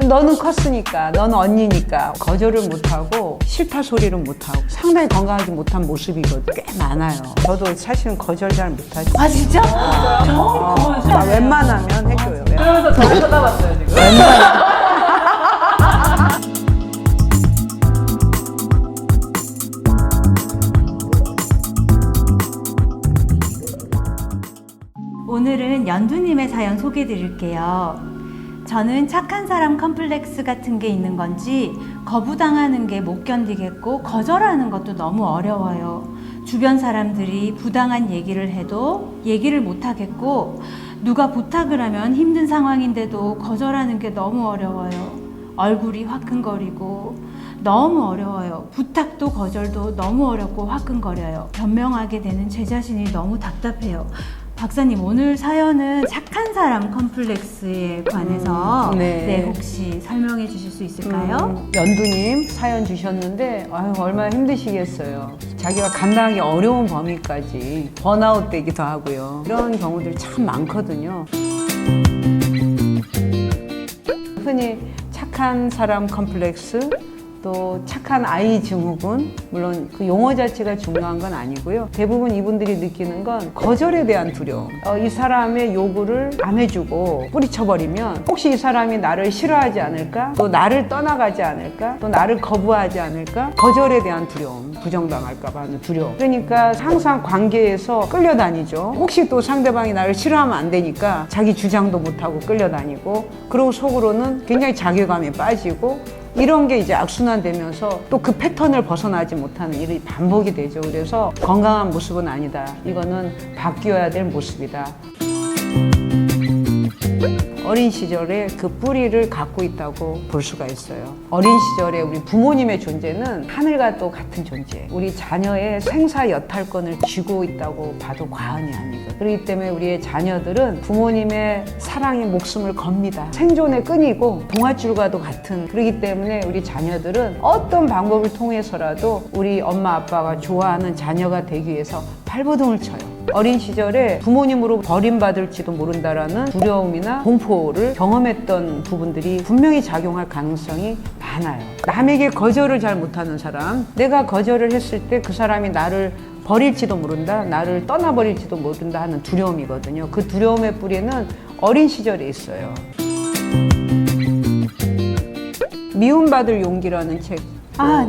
너는 컸으니까, 너는 언니니까 거절을 못하고 싫다 소리를 못하고 상당히 건강하지 못한 모습이거든. 꽤 많아요. 저도 사실은 거절 잘 못하죠. 아 진짜? 웬만하면 해줘요. 그러면서 저를 쳐다봤어요 지금. 오늘은 연두님의 사연 소개해 드릴게요. 저는 착한 사람 컴플렉스 같은 게 있는 건지 거부당하는 게 못 견디겠고 거절하는 것도 너무 어려워요. 주변 사람들이 부당한 얘기를 해도 얘기를 못 하겠고 누가 부탁을 하면 힘든 상황인데도 거절하는 게 너무 어려워요. 얼굴이 화끈거리고 너무 어려워요. 부탁도 거절도 너무 어렵고 화끈거려요. 변명하게 되는 제 자신이 너무 답답해요. 박사님, 오늘 사연은 착한 사람 컴플렉스에 관해서 네. 혹시 설명해 주실 수 있을까요? 연두님 사연 주셨는데 아유, 얼마나 힘드시겠어요. 자기가 감당하기 어려운 범위까지 번아웃 되기도 하고요. 이런 경우들이 참 많거든요. 흔히 착한 사람 컴플렉스, 또 착한 아이 증후군, 물론 그 용어 자체가 중요한 건 아니고요. 대부분 이분들이 느끼는 건 거절에 대한 두려움. 이 사람의 요구를 안 해주고 뿌리쳐버리면 혹시 이 사람이 나를 싫어하지 않을까? 또 나를 떠나가지 않을까? 또 나를 거부하지 않을까? 거절에 대한 두려움, 부정당할까 봐 하는 두려움. 그러니까 항상 관계에서 끌려다니죠. 혹시 또 상대방이 나를 싫어하면 안 되니까 자기 주장도 못하고 끌려다니고, 그리고 속으로는 굉장히 자괴감에 빠지고, 이런 게 이제 악순환되면서 또 그 패턴을 벗어나지 못하는 일이 반복이 되죠. 그래서 건강한 모습은 아니다. 이거는 바뀌어야 될 모습이다. 어린 시절에 그 뿌리를 갖고 있다고 볼 수가 있어요. 어린 시절에 우리 부모님의 존재는 하늘과 또 같은 존재. 우리 자녀의 생사 여탈권을 쥐고 있다고 봐도 과언이 아니거든요. 그렇기 때문에 우리의 자녀들은 부모님의 사랑에 목숨을 겁니다. 생존의 끈이고 동아줄과도 같은. 그렇기 때문에 우리 자녀들은 어떤 방법을 통해서라도 우리 엄마 아빠가 좋아하는 자녀가 되기 위해서 발버둥을 쳐요. 어린 시절에 부모님으로 버림받을지도 모른다라는 두려움이나 공포를 경험했던 부분들이 분명히 작용할 가능성이 많아요. 남에게 거절을 잘 못하는 사람, 내가 거절을 했을 때 그 사람이 나를 버릴지도 모른다, 나를 떠나버릴지도 모른다 하는 두려움이거든요. 그 두려움의 뿌리는 어린 시절에 있어요. 미움받을 용기라는 책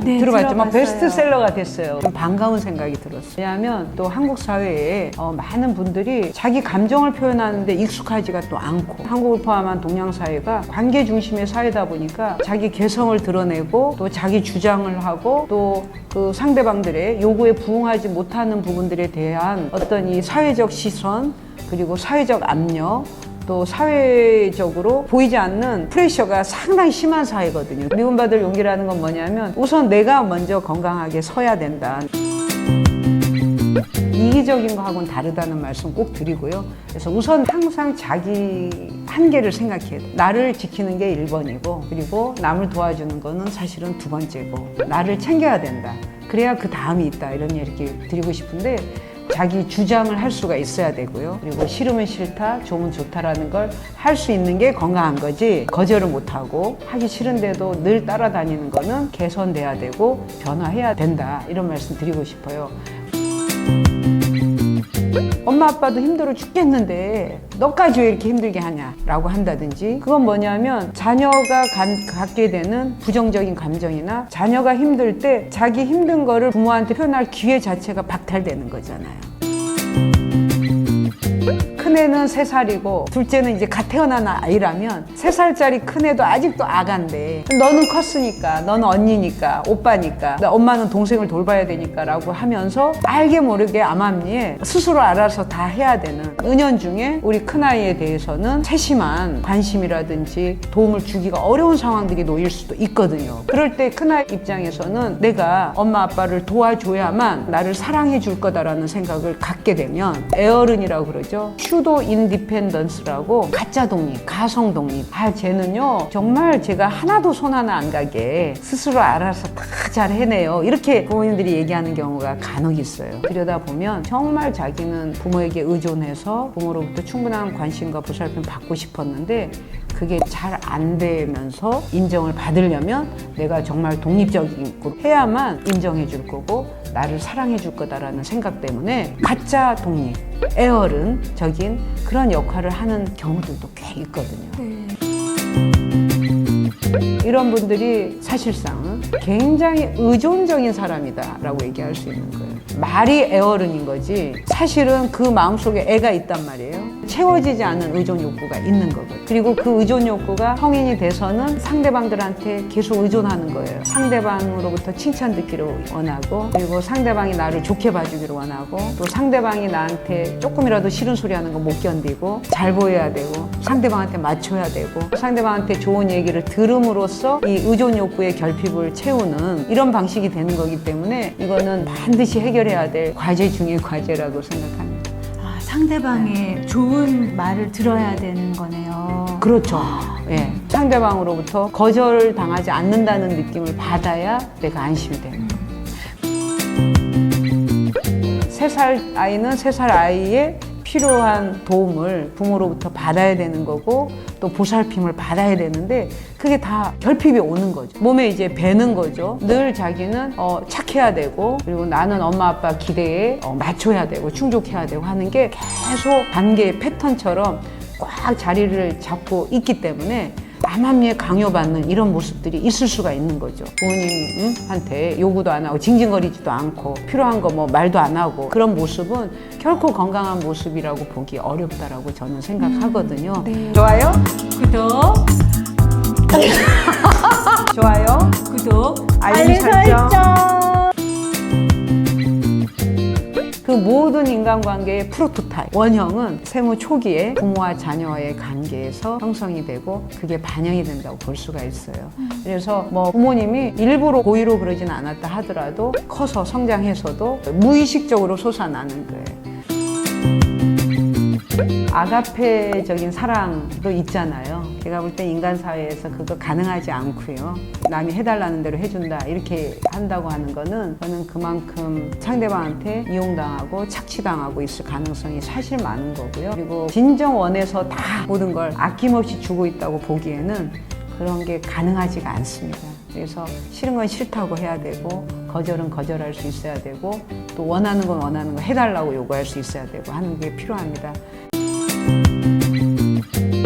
네, 들어봤지만 들어봤어요. 베스트셀러가 됐어요. 좀 반가운 생각이 들었어요. 왜냐하면 또 한국 사회에 많은 분들이 자기 감정을 표현하는데 익숙하지가 또 않고, 한국을 포함한 동양 사회가 관계 중심의 사회다 보니까 자기 개성을 드러내고 또 자기 주장을 하고 또 그 상대방들의 요구에 부응하지 못하는 부분들에 대한 어떤 이 사회적 시선, 그리고 사회적 압력, 또 사회적으로 보이지 않는 프레셔가 상당히 심한 사회거든요. 미움받을 용기라는 건 뭐냐면 우선 내가 먼저 건강하게 서야 된다. 이기적인 거하고는 다르다는 말씀 꼭 드리고요. 그래서 우선 항상 자기 한계를 생각해야 돼. 나를 지키는 게 1번이고, 그리고 남을 도와주는 거는 사실은 2번째고, 나를 챙겨야 된다. 그래야 그 다음이 있다. 이런 얘기 드리고 싶은데, 자기 주장을 할 수가 있어야 되고요. 그리고 싫으면 싫다, 좋으면 좋다라는 걸 할 수 있는 게 건강한 거지, 거절을 못하고 하기 싫은데도 늘 따라다니는 거는 개선돼야 되고 변화해야 된다. 이런 말씀 드리고 싶어요. 엄마 아빠도 힘들어 죽겠는데 너까지 왜 이렇게 힘들게 하냐 라고 한다든지, 그건 뭐냐면 자녀가 갖게 되는 부정적인 감정이나 자녀가 힘들 때 자기 힘든 거를 부모한테 표현할 기회 자체가 박탈되는 거잖아요. 큰애는 3살이고 둘째는 이제 갓 태어난 아이라면 3살짜리 큰애도 아직도 아가인데 너는 컸으니까, 너는 언니니까, 오빠니까, 엄마는 동생을 돌봐야 되니까 라고 하면서 알게 모르게 암암리에 스스로 알아서 다 해야 되는, 은연중에 우리 큰아이에 대해서는 세심한 관심이라든지 도움을 주기가 어려운 상황들이 놓일 수도 있거든요. 그럴 때 큰아이 입장에서는 내가 엄마 아빠를 도와줘야만 나를 사랑해 줄 거다라는 생각을 갖게 되면, 에어른이라고 그러죠. 슈도 인디펜던스라고 가짜 독립, 가성 독립. 쟤는요 정말 제가 하나도 손 하나 안 가게 스스로 알아서 다 잘 해내요. 이렇게 부모님들이 얘기하는 경우가 간혹 있어요. 들여다보면 정말 자기는 부모에게 의존해서 부모로부터 충분한 관심과 보살핌 받고 싶었는데 그게 잘 안 되면서 인정을 받으려면 내가 정말 독립적이고 해야만 인정해 줄 거고 나를 사랑해 줄 거다라는 생각 때문에 가짜 독립, 애어른적인 그런 역할을 하는 경우들도 꽤 있거든요. 이런 분들이 사실상 굉장히 의존적인 사람이다라고 얘기할 수 있는 거예요. 말이 애어른인 거지 사실은 그 마음속에 애가 있단 말이에요. 채워지지 않은 의존 욕구가 있는 거거든요. 그리고 그 의존 욕구가 성인이 돼서는 상대방들한테 계속 의존하는 거예요. 상대방으로부터 칭찬 듣기를 원하고, 그리고 상대방이 나를 좋게 봐주기를 원하고, 또 상대방이 나한테 조금이라도 싫은 소리 하는 거 못 견디고 잘 보여야 되고 상대방한테 맞춰야 되고 상대방한테 좋은 얘기를 들음으로써 이 의존 욕구의 결핍을 채우는 이런 방식이 되는 거기 때문에 이거는 반드시 해결해야 될 과제 중의 과제라고 생각합니다. 아, 상대방의 좋은 말을 들어야 되는 거네요. 그렇죠. 예. 상대방으로부터 거절을 당하지 않는다는 느낌을 받아야 내가 안심이 되는 거예요. 3살 아이는 3살 아이의 필요한 도움을 부모로부터 받아야 되는 거고 또 보살핌을 받아야 되는데 그게 다 결핍이 오는 거죠. 몸에 이제 배는 거죠. 늘 자기는 착해야 되고 그리고 나는 엄마 아빠 기대에 맞춰야 되고 충족해야 되고 하는 게 계속 관계의 패턴처럼 꽉 자리를 잡고 있기 때문에 암암리에 강요받는 이런 모습들이 있을 수가 있는 거죠. 부모님한테 요구도 안 하고 징징거리지도 않고 필요한 거 뭐 말도 안 하고 그런 모습은 결코 건강한 모습이라고 보기 어렵다라고 저는 생각하거든요. 네. 좋아요? 구독, 좋아요? 구독, 알림 설정. 그 모든 인간관계의 프로토타입, 원형은 생후 초기에 부모와 자녀와의 관계에서 형성이 되고 그게 반영이 된다고 볼 수가 있어요. 그래서 뭐 부모님이 일부러 고의로 그러진 않았다 하더라도 커서 성장해서도 무의식적으로 솟아나는 거예요. 아가페적인 사랑도 있잖아요. 제가 볼 때 인간 사회에서 그거 가능하지 않고요. 남이 해달라는 대로 해준다 이렇게 한다고 하는 거는 저는 그만큼 상대방한테 이용당하고 착취당하고 있을 가능성이 사실 많은 거고요. 그리고 진정 원해서 다 모든 걸 아낌없이 주고 있다고 보기에는 그런 게 가능하지가 않습니다. 그래서 싫은 건 싫다고 해야 되고 거절은 거절할 수 있어야 되고 또 원하는 건 원하는 거 해달라고 요구할 수 있어야 되고 하는 게 필요합니다.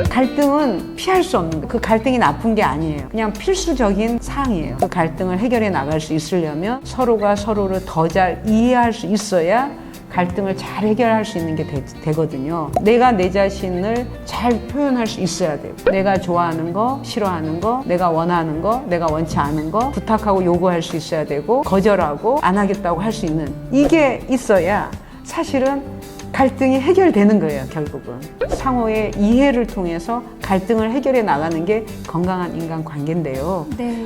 갈등은 피할 수 없는 거예요. 그 갈등이 나쁜 게 아니에요. 그냥 필수적인 사항이에요. 그 갈등을 해결해 나갈 수 있으려면 서로가 서로를 더 잘 이해할 수 있어야 갈등을 잘 해결할 수 있는 게 되거든요. 내가 내 자신을 잘 표현할 수 있어야 돼요. 내가 좋아하는 거, 싫어하는 거, 내가 원하는 거, 내가 원치 않은 거 부탁하고 요구할 수 있어야 되고 거절하고 안 하겠다고 할 수 있는 이게 있어야 사실은 갈등이 해결되는 거예요. 결국은 상호의 이해를 통해서 갈등을 해결해 나가는 게 건강한 인간관계인데요. 네.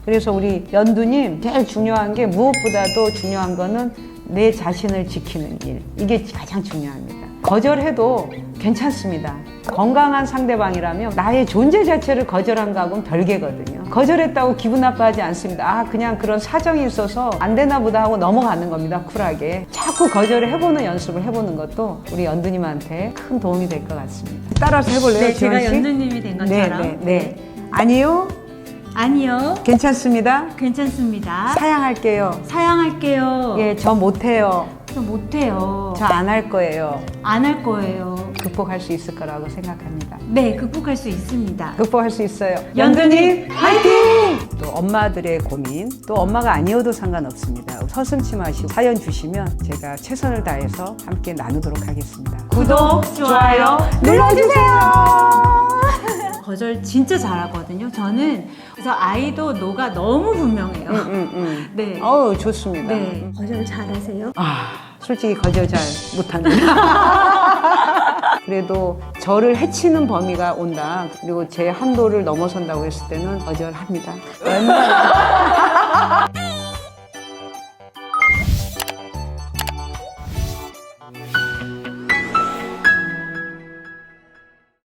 그래서 우리 연두님 제일 중요한 게 무엇보다도 중요한 거는 내 자신을 지키는 일. 이게 가장 중요합니다. 거절해도 괜찮습니다. 건강한 상대방이라면 나의 존재 자체를 거절한 거하고는 별개거든요. 거절했다고 기분 나빠하지 않습니다. 아, 그냥 그런 사정이 있어서 안 되나 보다 하고 넘어가는 겁니다. 쿨하게. 자꾸 거절을 해보는 연습을 해보는 것도 우리 연두님한테 큰 도움이 될 것 같습니다. 따라서 해볼래요? 네, 제가 지원 씨? 연두님이 된 것처럼. 네. 아니요. 아니요. 괜찮습니다. 괜찮습니다. 사양할게요. 사양할게요. 예, 저 못해요. 저 못해요. 저 안 할 거예요. 안 할 거예요. 극복할 수 있을 거라고 생각합니다. 네, 극복할 수 있습니다. 극복할 수 있어요. 연두님, 화이팅! 또 엄마들의 고민, 또 엄마가 아니어도 상관없습니다. 서슴지 마시고 사연 주시면 제가 최선을 다해서 함께 나누도록 하겠습니다. 구독, 좋아요 눌러주세요. 거절 진짜 잘하거든요. 저는 그래서 아이도 노가 너무 분명해요. 네. 어우, 좋습니다. 네. 거절 잘하세요? 솔직히 거절 잘 못합니다. 그래도 저를 해치는 범위가 온다. 그리고 제 한도를 넘어선다고 했을 때는 거절합니다. 얼마나